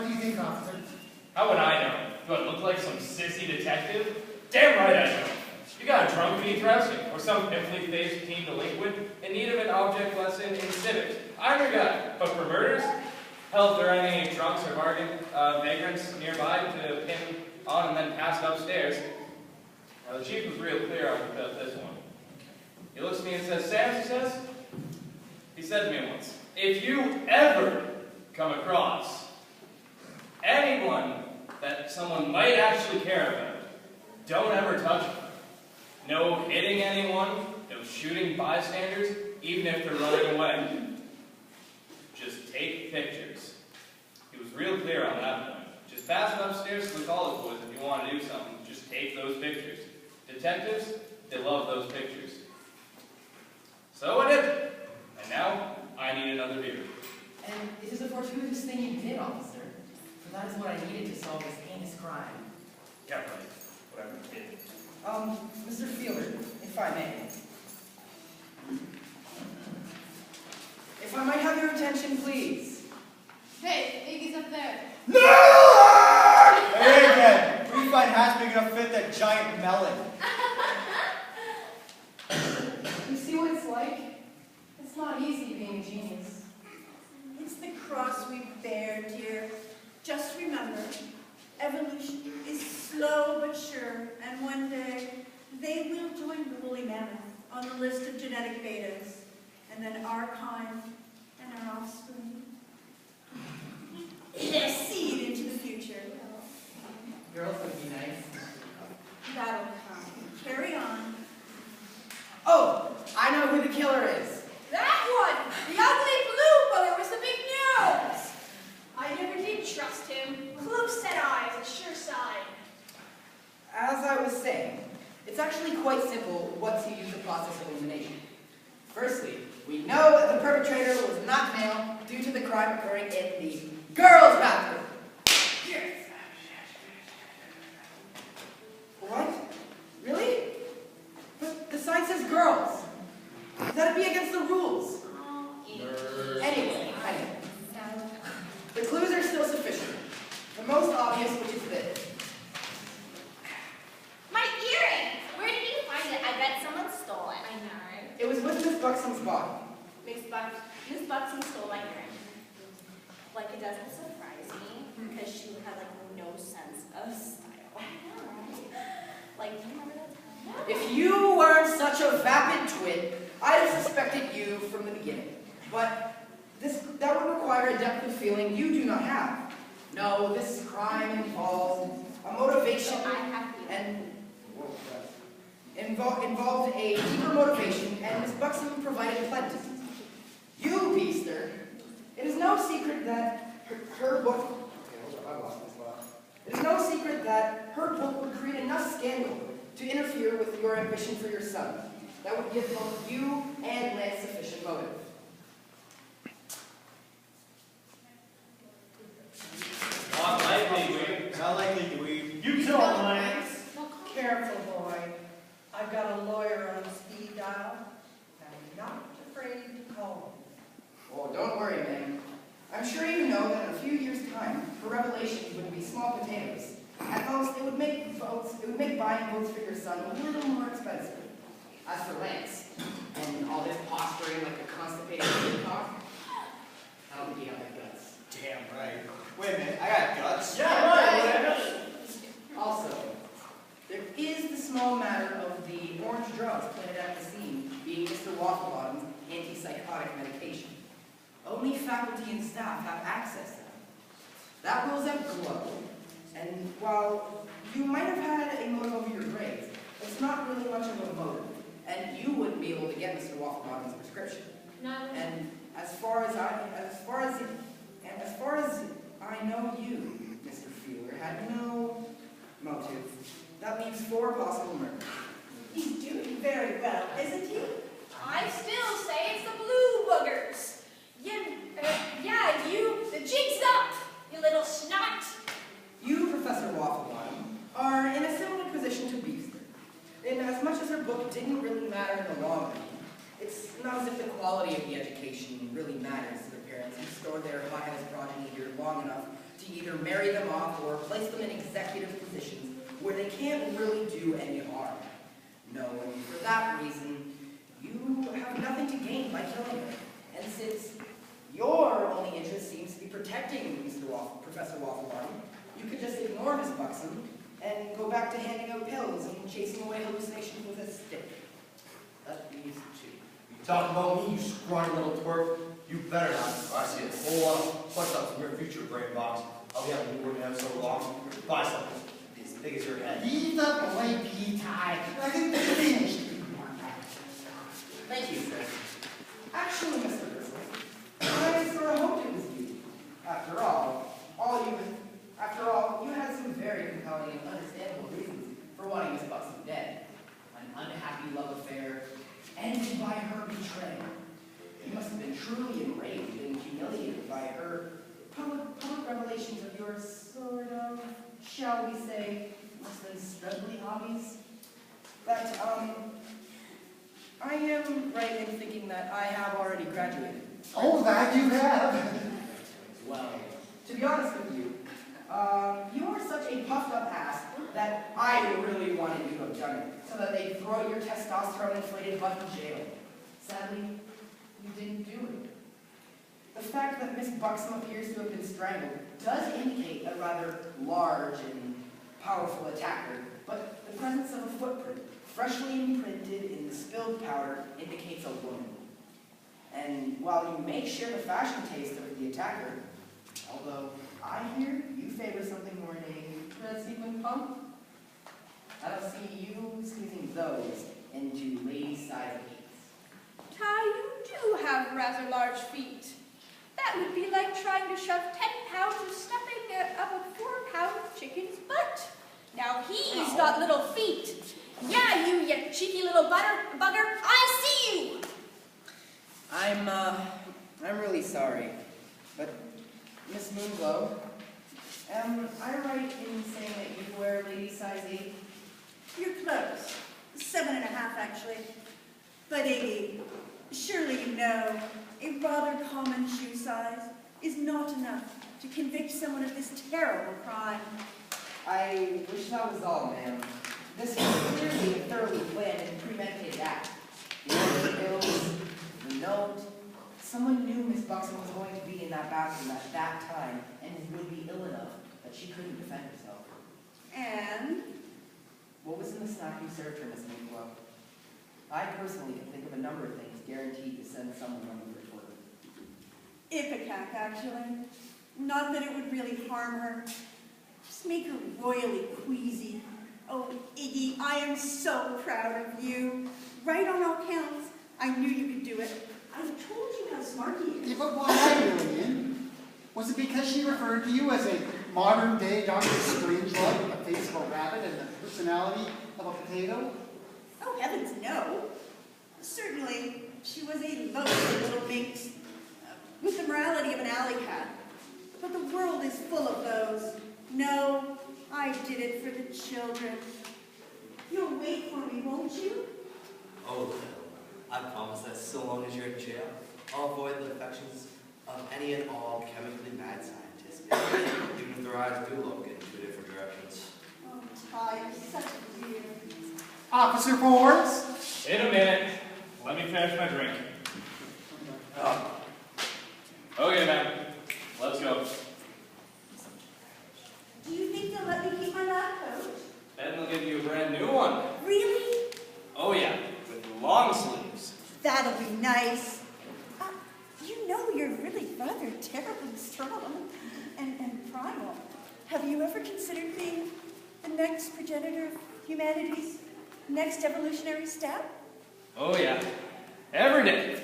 What do you think, officer? How would I know? Do I look like some sissy detective? Damn right I know. You got a drunk beneath dressing, or some pimply-faced teen delinquent in need of an object lesson in civics. I'm your guy. But for murders? Hell, if there aren't any drunks or vagrants nearby to pin on and then passed upstairs. Now, the chief was real clear about this one. He looks at me and says, "Sam," he says, he said to me once, "If you ever come across anyone that someone might actually care about, don't ever touch them. No hitting anyone, no shooting bystanders, even if they're running away. Just take pictures." He was real clear on that point. Just pass it upstairs to the college boys if you want to do something. Just take those pictures. Detectives, they love those pictures. So I did it. And now, I need another beer. And it is a fortuitous thing you did, officer. For that is what I needed to solve this heinous crime. Yeah, right. Whatever you did. Mr. Fielder, if I may. If I might have your attention, please. Hey, Iggy's up there. No! Hey again. We find hats big enough to fit that giant melon. You see what it's like? It's not easy being a genius. It's the cross we bear, dear. Just remember, evolution is slow but sure, and one day they will join the woolly mammoth on the list of genetic betas, and then our kind and our offspring. They'll seed into the future. Girls would be nice. That'll come. Carry on. Oh, I know who the killer is. That one! The ugly blue bugger with the big nose! I never did trust him. Close set eyes, a sure sign. As I was saying, it's actually quite simple once you use the process of elimination. Firstly, we know that the perpetrator was not male due to the crime occurring in the girls' bathroom. What? Really? But the sign says girls. That'd be against the rules. Anyway. The clues are still sufficient. The most obvious, which is this. My earring! Where did you find it? I bet someone stole it. I know. It was with Miss Buxom's body. Miss Buxton stole my earring. Like, it doesn't surprise me, because she had, like, no sense of style. Like, do you remember that time? If you weren't such a vapid twit, I'd have suspected you from the beginning. But that would require a depth of feeling you do not have. No, this crime involved a motivation involved a deeper motivation, and Miss Buxton provided plenty. You, Beaster, it is no secret that her book. It is no secret that her book would create enough scandal to interfere with your ambition for your son. That would give both you and Lance sufficient motive. Not likely, dweeb. You kill Lance. Careful, boy. I've got a lawyer on speed dial. I'm not afraid to call him. Oh, don't worry, ma'am. I'm sure you know that in a few years' time, her revelations would be small potatoes. At most, it would make buying votes for your son a little more expensive. As for Lance, and all this posturing like a constipated peacock, I don't think he had the guts. Damn right. Wait a minute, I got guts. Yeah, right. Also, there is the small matter of the orange drugs planted at the scene being Mr. Wafflebottom's antipsychotic medication. Only faculty and staff have access to them. That rules out Glow. And while you might have had a motive over your grades, it's not really much of a motive. And you wouldn't be able to get Mr. Wafflebottom's prescription. No. And as far as I know you, Mr. Fielder, had no motive. That leaves 4 possible murders. He's doing very well, isn't he? I still say it's the blue boogers. Yeah, you, the jig's up, you little snot. You, Professor Wafflebottom, are in a similar position to Beaster. And as much as her book didn't really matter in the long run, it's not as if the quality of the education really matters to the parents who stored their high-house progeny here long enough to either marry them off or place them in executive positions where they can't really do any harm. No, and for that reason, you have nothing to gain by killing her. And since your only interest seems to be protecting Professor Wafflebottom, you could just ignore Miss Buxom and go back to handing out pills and chasing away hallucinations with a stick. That leaves two. You talk about me, you scrawny little twerp. You better not. I see a whole lot of push-ups in your future brain box. I'll be having you working out so long. Buy something as big as your head. Leave the boy be tied. I think they're finished. Thank you, sir. Actually, Mr. Gristle, I sort of hoped it was you. After all, you had some very compelling and understandable reasons for wanting Miss Buxom dead. An unhappy love affair, ended by her betrayal. You must have been truly enraged and humiliated by her public revelations of your sort of, shall we say, less than struggly hobbies. But, I am right in thinking that I have already graduated. Oh, that you have. Well, to be honest with you, you are such a puffed up ass that I really wanted you to have done it, so that they'd throw your testosterone-inflated butt in jail. Sadly, you didn't do it. The fact that Miss Buxom appears to have been strangled does indicate a rather large and powerful attacker, but the presence of a footprint, freshly imprinted in the spilled powder, indicates a woman. And while you may share the fashion taste of the attacker, although I hear you favor something more in a red sequin pump, I don't see you squeezing those into lady-sized gates. Ty, you do have rather large feet. That would be like trying to shove 10 pounds of stuffing up a 4-pound chicken's butt. Now he's got little feet. Yeah, you cheeky little bugger, I see you! I'm really sorry, but Miss Moonglow, am I right in saying that you wear lady size 8? You're close. 7.5, actually. But 8, surely you know, a rather common shoe size is not enough to convict someone of this terrible crime. I wish that was all, ma'am. This was clearly a thoroughly planned and premeditated act. The order pills, the note. Someone knew Miss Buxom was going to be in that bathroom at that time and would be ill enough that she couldn't defend herself. And? What was in the snack you served her, Miss Moonglow? I personally can think of a number of things guaranteed to send someone on the report. Ipecac, actually. Not that it would really harm her. Just make her royally queasy. Oh, Iggy, I am so proud of you. Right on all counts, I knew you could do it. I've told you how smart he is. Yeah, but why, Lillian? Was it because she referred to you as a modern-day Dr. Strangelove with the face of a rabbit and the personality of a potato? Oh, heavens, no. Certainly, she was a lovely little minx with the morality of an alley cat. But the world is full of those. No, I did it for the children. You'll wait for me, won't you? Oh, Lil, I promise that so long as you're in jail, I'll avoid the affections of any and all chemically mad scientists, even if their eyes do look in 2 different directions. Oh, Ty, you're such a dear. Officer Forbes? In a minute. Let me finish my drink. Okay, man. Let's go. Do you think they'll let me keep my lab coat? Then they'll give you a brand new one. Really? Oh yeah, with long sleeves. That'll be nice. You know you're really rather terribly strong and primal. Have you ever considered being the next progenitor of humanity's next evolutionary step? Oh yeah, every day.